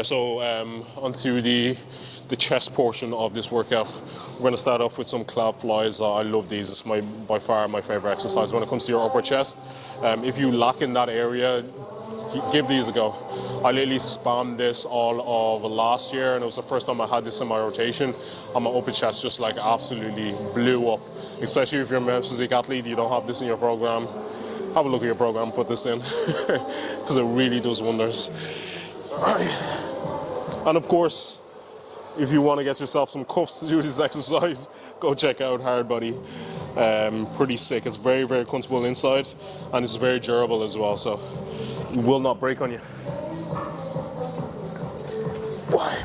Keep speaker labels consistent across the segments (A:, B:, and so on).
A: So onto the chest portion of this workout. We're going to start off with some calf flies. I love these. It's by far my favorite exercise when it comes to your upper chest. If you lack in that area, give these a go. I literally spammed this all of last year, and it was the first time I had this in my rotation, and my upper chest just like absolutely blew up. Especially if you're a men's physique athlete, you don't have this in your program. Have a look at your program, put this in, because it really does wonders. All right. And of course, if you want to get yourself some cuffs to do this exercise, go check out Hard Body. Pretty sick. It's very, very comfortable inside, and it's very durable as well, so it will not break on you. Why?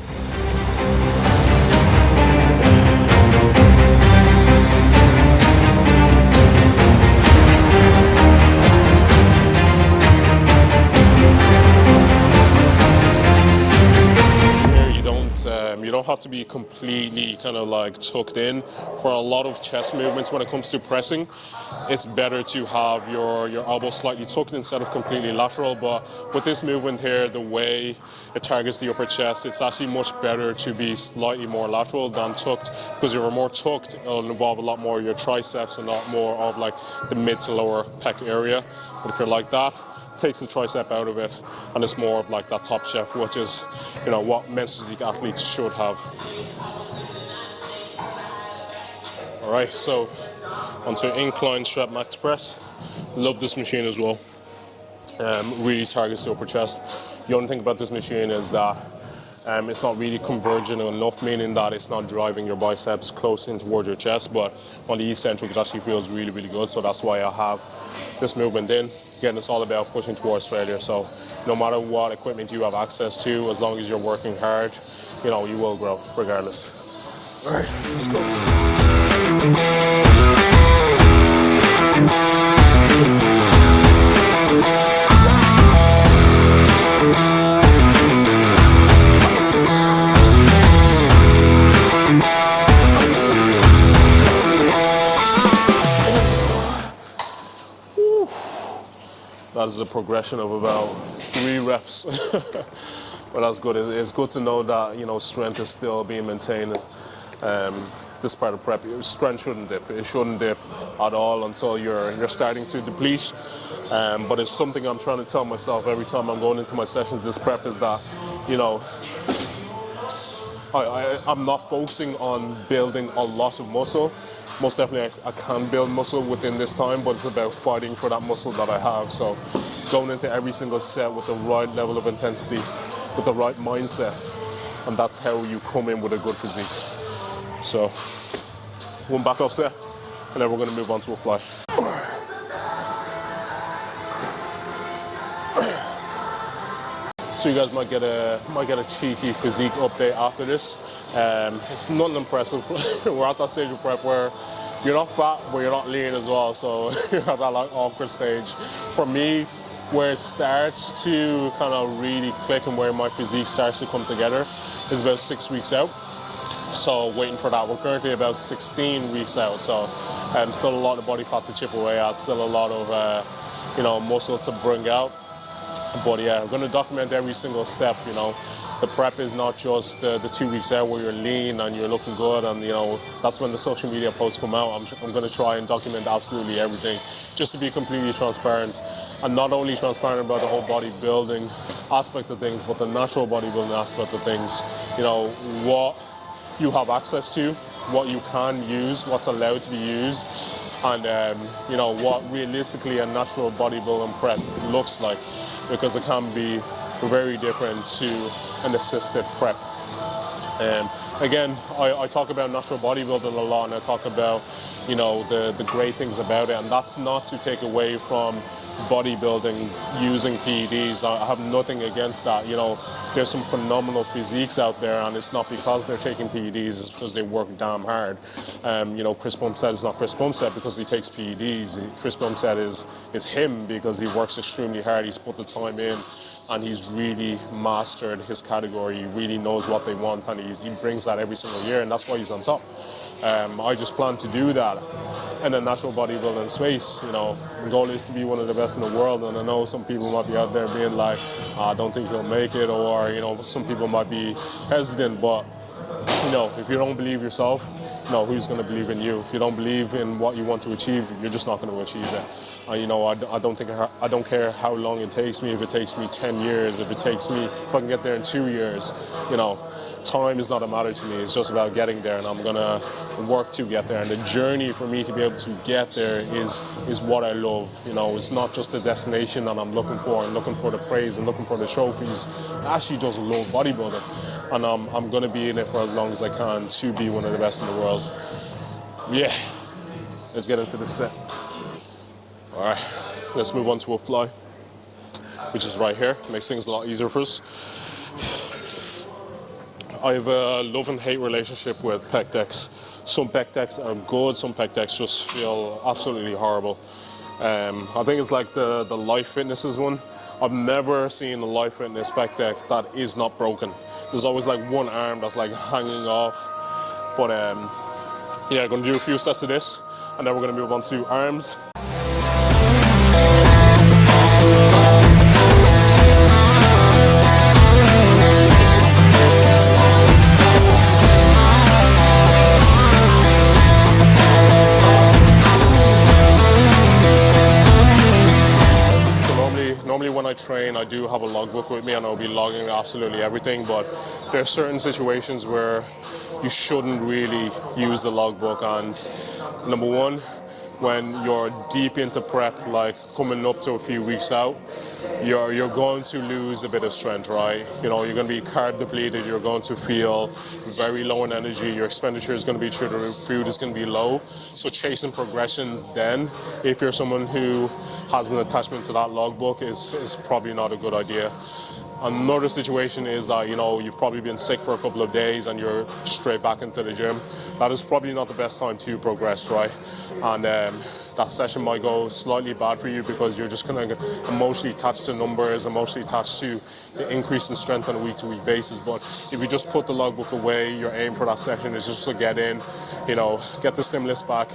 A: You don't have to be completely kind of like tucked in. For a lot of chest movements when it comes to pressing, it's better to have your elbow slightly tucked instead of completely lateral. But with this movement here, the way it targets the upper chest, it's actually much better to be slightly more lateral than tucked, because if you're more tucked, it'll involve a lot more of your triceps and a lot more of like the mid to lower pec area. But if you're like that, takes the tricep out of it, and it's more of like that top chef, which is, you know, what men's physique athletes should have. All right, so onto incline strap max press. Love this machine as well. Really targets the upper chest. The only thing about this machine is that it's not really converging enough, meaning that it's not driving your biceps close in towards your chest, but on the eccentric it actually feels really, really good. So that's why I have this movement in. Again, it's all about pushing towards failure. So no matter what equipment you have access to, as long as you're working hard, you know, you will grow regardless. All right, let's go. That is a progression of about 3 reps. But that's good. It's good to know that, you know, strength is still being maintained. This part of prep, strength shouldn't dip. It shouldn't dip at all until you're starting to deplete. But it's something I'm trying to tell myself every time I'm going into my sessions this prep, is that, you know, I'm not focusing on building a lot of muscle. Most definitely I can build muscle within this time, but it's about fighting for that muscle that I have. So going into every single set with the right level of intensity, with the right mindset, and that's how you come in with a good physique. So one back up set, and then we're going to move on to a fly. So you guys might get a cheeky physique update after this. It's nothing impressive. We're at that stage of prep where you're not fat, but you're not lean as well. So you're at that like awkward stage. For me, where it starts to kind of really click and where my physique starts to come together is about 6 weeks out. So waiting for that. We're currently about 16 weeks out. So still a lot of body fat to chip away at. Still a lot of you know, muscle to bring out. But yeah, I'm going to document every single step. You know, the prep is not just the 2 weeks out where you're lean and you're looking good, and you know, that's when the social media posts come out. I'm going to try and document absolutely everything, just to be completely transparent, and not only transparent about the whole bodybuilding aspect of things, but the natural bodybuilding aspect of things. You know, what you have access to, what you can use, what's allowed to be used, and you know, what realistically a natural bodybuilding prep looks like, because it can be very different to an assisted prep. Again, I talk about natural bodybuilding a lot, and I talk about, you know, the great things about it, and that's not to take away from bodybuilding using PEDs. I have nothing against that. You know, there's some phenomenal physiques out there, and it's not because they're taking PEDs, it's because they work damn hard. You know, Chris Bumstead is not Chris Bumstead because he takes PEDs. Chris Bumstead is him because he works extremely hard. He's put the time in and he's really mastered his category. He really knows what they want, and he brings that every single year, and that's why he's on top. I just plan to do that in the natural bodybuilding space. You know, the goal is to be one of the best in the world, and I know some people might be out there being like, I don't think he'll make it, or, you know, some people might be hesitant, but, you know, if you don't believe yourself, no, who's going to believe in you? If you don't believe in what you want to achieve, you're just not going to achieve it. You know, I don't care how long it takes me. If it takes me 10 years, if I can get there in 2 years, you know, time is not a matter to me. It's just about getting there, and I'm gonna work to get there. And the journey for me to be able to get there is what I love. You know, it's not just the destination that I'm looking for and looking for the praise and looking for the trophies. I actually just love bodybuilding, and I'm gonna be in it for as long as I can to be one of the best in the world. Yeah, let's get into this set. All right, let's move on to a fly, which is right here. Makes things a lot easier for us. I have a love and hate relationship with pec decks. Some pec decks are good, some pec decks just feel absolutely horrible. I think it's like the Life Fitness one. I've never seen a Life Fitness pec deck that is not broken. There's always like one arm that's like hanging off. But yeah, I'm gonna do a few sets of this, and then we're gonna move on to arms. Normally when I train, I do have a logbook with me, and I'll be logging absolutely everything, but there are certain situations where you shouldn't really use the logbook. And number one, when you're deep into prep, like coming up to a few weeks out, you're going to lose a bit of strength, right? You know, you're going to be carb depleted, you're going to feel very low in energy, your expenditure is going to be through the roof, food is going to be low. So chasing progressions then, if you're someone who has an attachment to that logbook, is probably not a good idea. Another situation is that, you know, you've probably been sick for a couple of days and you're straight back into the gym. That is probably not the best time to progress, right? And that session might go slightly bad for you because you're just kind of emotionally attached to numbers, emotionally attached to the increase in strength on a week-to-week basis. But if you just put the logbook away, your aim for that session is just to get in, you know, get the stimulus back,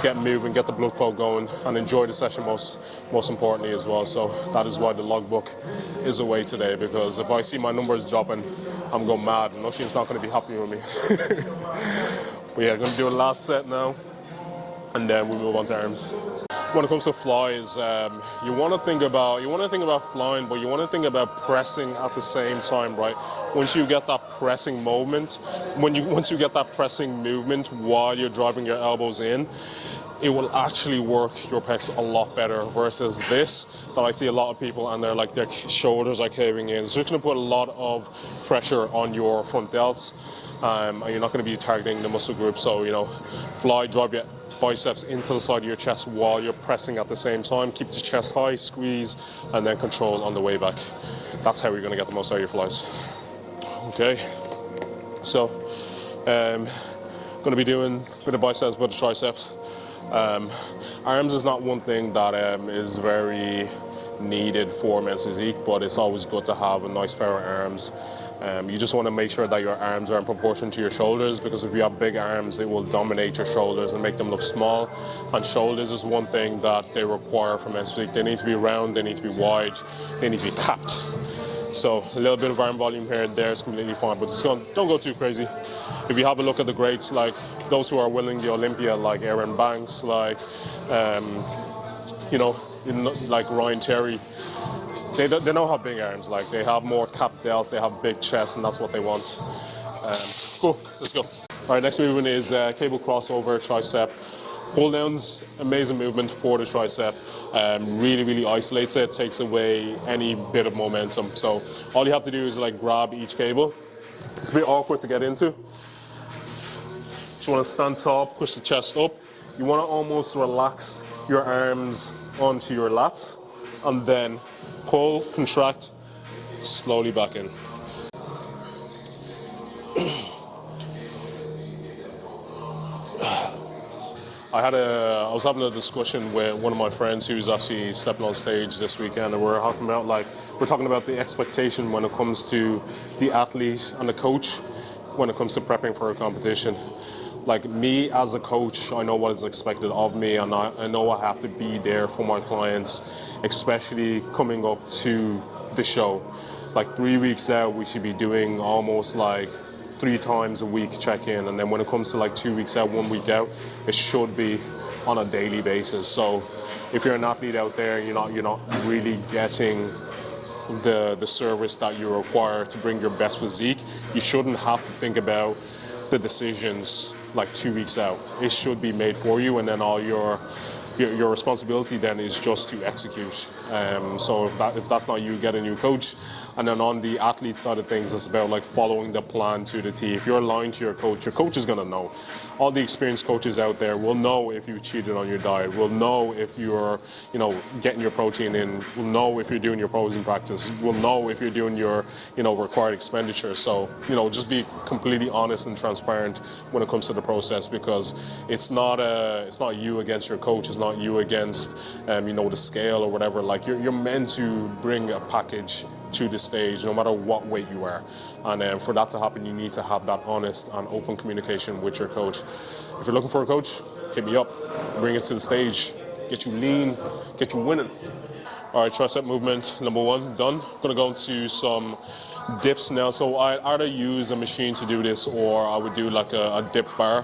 A: get moving, get the blood flow going, and enjoy the session most importantly as well. So that is why the logbook is away today, because if I see my numbers dropping, I'm going mad, and Oisin's not going to be happy with me. But yeah, I'm going to do a last set now, and then we move on to arms. When it comes to flies, you want to think about flying, but you want to think about pressing at the same time, right? Once you get that pressing movement, once you get that pressing movement while you're driving your elbows in, it will actually work your pecs a lot better versus this that I see a lot of people, and they're like, their shoulders are caving in. So it's going to put a lot of pressure on your front delts, and you're not going to be targeting the muscle group. So, you know, fly, drive your biceps into the side of your chest while you're pressing at the same time. Keep the chest high, squeeze, and then control on the way back. That's how you're going to get the most out of your flies. Okay, so going to be doing a bit of biceps, but the triceps. Arms is not one thing that is very needed for men's physique, but it's always good to have a nice pair of arms. You just want to make sure that your arms are in proportion to your shoulders, because if you have big arms, it will dominate your shoulders and make them look small. And shoulders is one thing that they require from men's physique. They need to be round, they need to be wide, they need to be capped. So a little bit of arm volume here and there is completely fine, but don't go too crazy. If you have a look at the greats, like those who are winning the Olympia, like Aaron Banks, like you know, like Ryan Terry, they don't have big arms. Like, they have more capped delts, they have big chests, and that's what they want. Cool, let's go. All right, next movement is cable crossover tricep. Pull downs, amazing movement for the tricep. Really isolates it, takes away any bit of momentum. So all you have to do is like grab each cable. It's a bit awkward to get into. Just want to stand tall, push the chest up. You want to almost relax your arms onto your lats, and then pull, contract, slowly back in. I was having a discussion with one of my friends who's actually stepping on stage this weekend, and we were talking about like we're talking about the expectation when it comes to the athlete and the coach when it comes to prepping for a competition. Like me as a coach, I know what is expected of me, and I know I have to be there for my clients, especially coming up to the show. Like 3 weeks out, we should be doing almost like 3 times a week check-in, and then when it comes to like 2 weeks out, 1 week out, it should be on a daily basis. So if you're an athlete out there, you're not really getting the service that you require to bring your best physique, you shouldn't have to think about the decisions like 2 weeks out. It should be made for you, and then all your responsibility then is just to execute. So if that's not you, get a new coach. And then on the athlete side of things, it's about like following the plan to the T. If you're aligned to your coach is gonna know. All the experienced coaches out there will know if you cheated on your diet, will know if you're, getting your protein in, will know if you're doing your posing practice, will know if you're doing your, required expenditure. So, just be completely honest and transparent when it comes to the process, because it's not you against your coach, it's not you against, the scale or whatever. Like you're meant to bring a package to the stage, no matter what weight you are. And for that to happen, you need to have that honest and open communication with your coach. If you're looking for a coach, hit me up, bring it to the stage, get you lean, get you winning. All right, tricep movement, number 1, done. Gonna go into some dips now. So I either use a machine to do this, or I would do like a dip bar.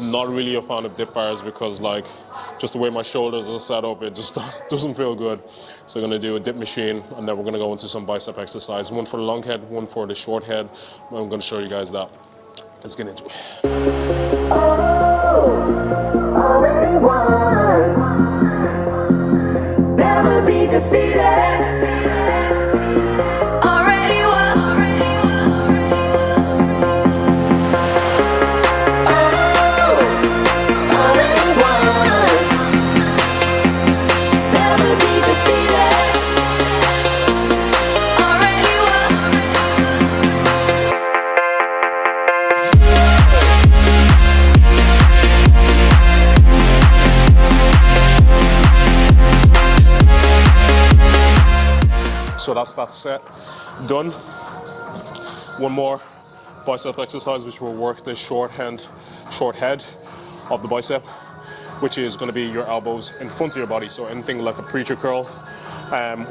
A: Not really a fan of dip bars because just the way my shoulders are set up, it just doesn't feel good. So I'm gonna do a dip machine, and then we're gonna go into some bicep exercise. One for the long head, one for the short head. I'm gonna show you guys that. Let's get into it.
B: Already won. Never be defeated.
A: So that's that set done. One more bicep exercise, which will work the short head of the bicep, which is going to be your elbows in front of your body. So anything like a preacher curl,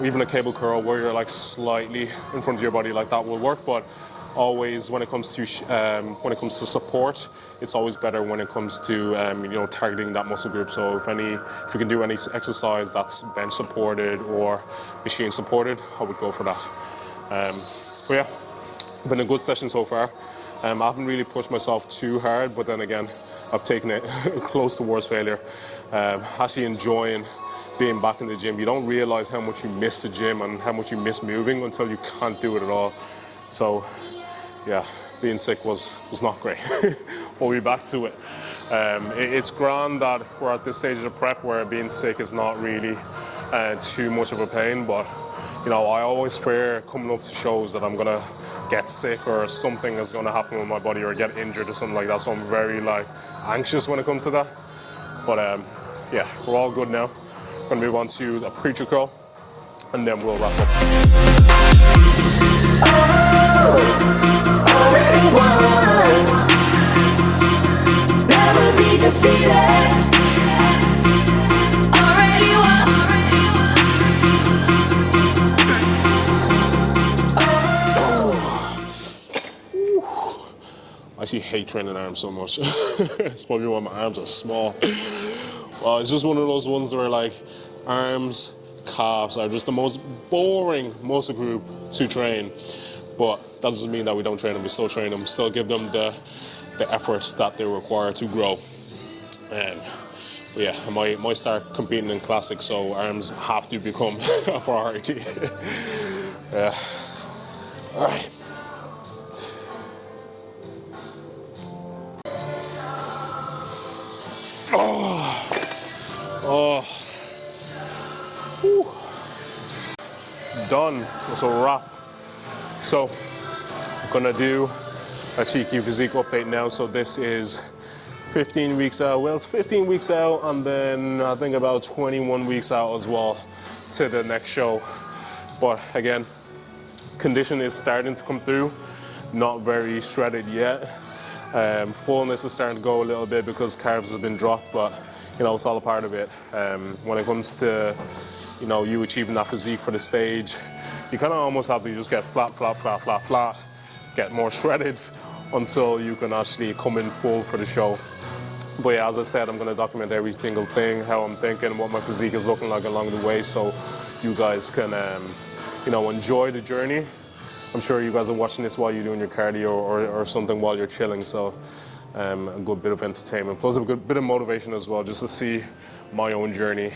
A: even a cable curl where you're like slightly in front of your body, like that will work. But always when it comes to support, it's always better when it comes to targeting that muscle group. So if you can do any exercise that's bench supported or machine supported, I would go for that. But yeah, been a good session so far. I haven't really pushed myself too hard, but then again, I've taken it close towards failure. Actually enjoying being back in the gym. You don't realize how much you miss the gym and how much you miss moving until you can't do it at all. So yeah, being sick was not great. We'll be back to it. It's grand that we're at this stage of the prep where being sick is not really too much of a pain, but I always fear coming up to shows that I'm gonna get sick or something is gonna happen with my body or get injured or something like that. So I'm very anxious when it comes to that. But yeah, we're all good now. We're gonna move on to the preacher curl, and then we'll wrap up.
B: Already won. Never be defeated. Already won.
A: I actually hate training arms so much. It's probably why my arms are small. Well, it's just one of those ones where arms, calves are just the most boring muscle group to train. But that doesn't mean that we don't train them. We still train them, still give them the efforts that they require to grow. But yeah, I might start competing in classics, so arms have to become a priority. Yeah. All right. Oh. Whew. Done. That's a wrap. So I'm gonna do a cheeky physique update now. So this is 15 weeks out. Well, it's 15 weeks out, and then I think about 21 weeks out as well to the next show. But again, Condition is starting to come through, not very shredded yet. Fullness is starting to go a little bit because carbs have been dropped, but you know, it's all a part of it. When it comes to, you know, you achieving that physique for the stage, you kind of almost have to just get flat, get more shredded until you can actually come in full for the show. But yeah, as I said, I'm going to document every single thing, how I'm thinking, what my physique is looking like along the way, so you guys can, you know, enjoy the journey. I'm sure you guys are watching this while you're doing your cardio or something while you're chilling, so a good bit of entertainment, plus a good bit of motivation as well, just to see my own journey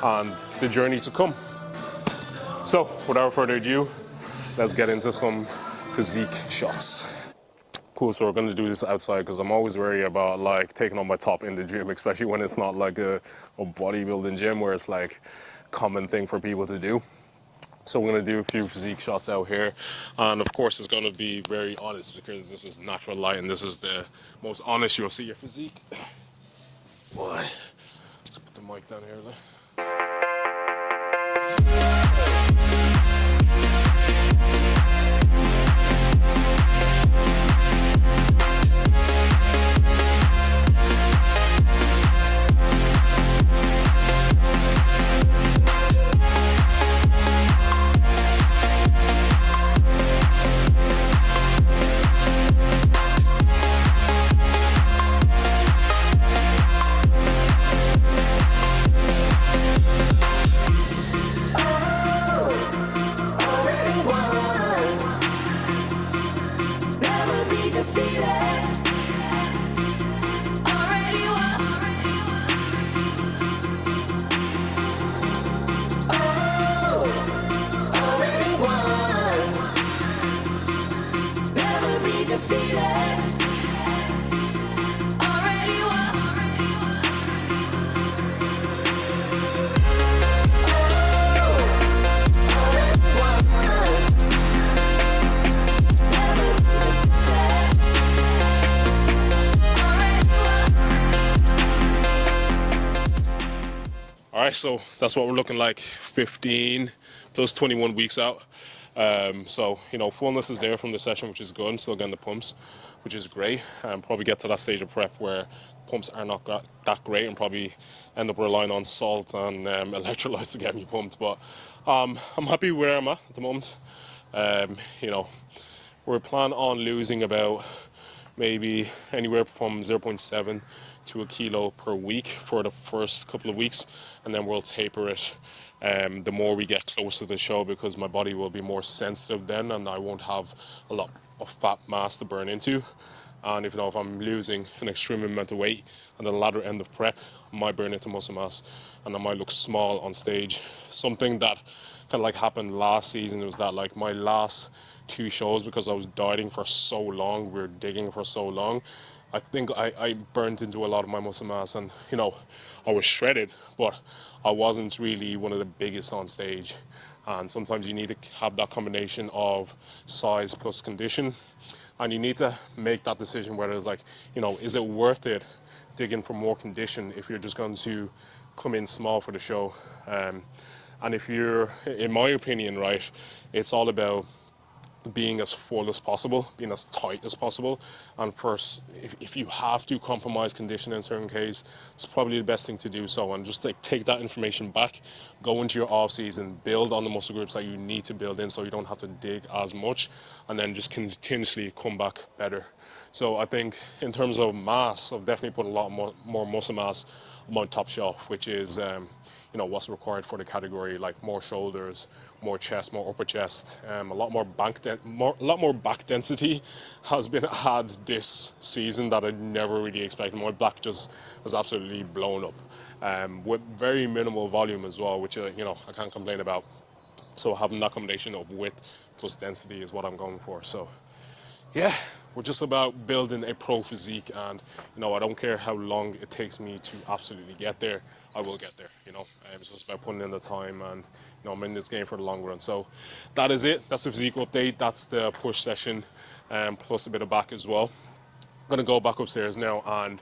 A: and the journey to come. So, without further ado, let's get into some physique shots. Cool, so we're gonna do this outside because I'm always worried about like taking on my top in the gym, especially when it's not like a bodybuilding gym where it's like a common thing for people to do. So we're gonna do a few physique shots out here. And of course it's gonna be very honest because this is natural light and this is the most honest you'll see your physique. Boy, let's put the mic down here. Alright, so that's what we're looking like, 15 plus 21 weeks out. So, you know, fullness is there from the session, which is good. I'm still getting the pumps, which is great. Probably get to that stage of prep where pumps are not that great and probably end up relying on salt and electrolytes to get me pumped. But I'm happy where I'm at the moment. You know, we're planning on losing about maybe anywhere from 0.7 to a kilo per week for the first couple of weeks, and then we'll taper it the more we get closer to the show, because my body will be more sensitive then and I won't have a lot of fat mass to burn into. And if I'm losing an extreme amount of weight at the latter end of prep, I might burn into muscle mass and I might look small on stage. Something that kind of like happened last season was that like my last 2 shows, because I was dieting for so long, we were digging for so long, I think I burnt into a lot of my muscle mass, and you know, I was shredded, but I wasn't really one of the biggest on stage. And sometimes you need to have that combination of size plus condition, and you need to make that decision whether it's like, you know, is it worth it digging for more condition if you're just going to come in small for the show. And if you're, in my opinion, right, it's all about being as full as possible, being as tight as possible. And first, if you have to compromise condition in certain case, it's probably the best thing to do so. And just like take that information back, go into your off season, build on the muscle groups that you need to build in so you don't have to dig as much, and then just continuously come back better. So I think in terms of mass, I've definitely put a lot more muscle mass on my top shelf, which is you know, what's required for the category, like more shoulders, more chest, more upper chest, a lot more back density has been had this season that I never really expected. My back just was absolutely blown up, with very minimal volume as well, which you know, I can't complain about. So having that combination of width plus density is what I'm going for. So yeah, we're just about building a pro physique, and you know, I don't care how long it takes me to absolutely get there, I will get there, you know. It's just about putting in the time, and you know, I'm in this game for the long run. So that is it. That's the physique update. That's the push session, plus a bit of back as well. gonna go back upstairs now and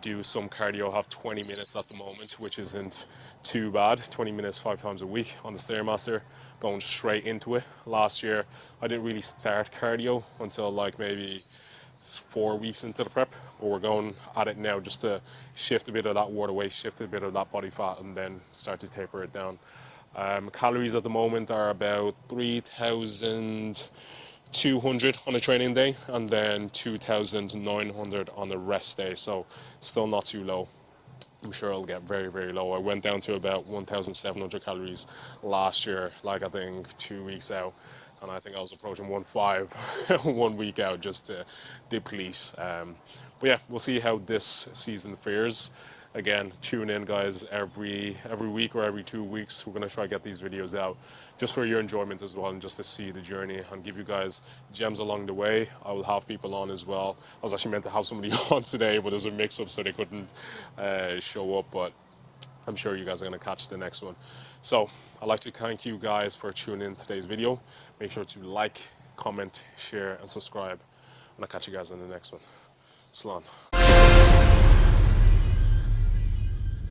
A: do some cardio. I have 20 minutes at the moment, which isn't too bad. 20 minutes 5 times a week on the Stairmaster, going straight into it. Last year I didn't really start cardio until like maybe 4 weeks into the prep, but we're going at it now just to shift a bit of that water weight, shift a bit of that body fat, and then start to taper it down. Calories at the moment are about 3,200 on a training day, and then 2,900 on a rest day, so still not too low. I'm sure it'll get very, very low. I went down to about 1,700 calories last year, like I think 2 weeks out, and I think I was approaching 1.5 1 week out just to deplete. But yeah, we'll see how this season fares. Again, tune in, guys, every week or every 2 weeks. We're going to try to get these videos out just for your enjoyment as well, and just to see the journey and give you guys gems along the way. I will have people on as well. I was actually meant to have somebody on today, but there's a mix-up, so they couldn't show up, but I'm sure you guys are going to catch the next one. So I'd like to thank you guys for tuning in today's video. Make sure to like, comment, share, and subscribe, and I'll catch you guys in the next one. Slán.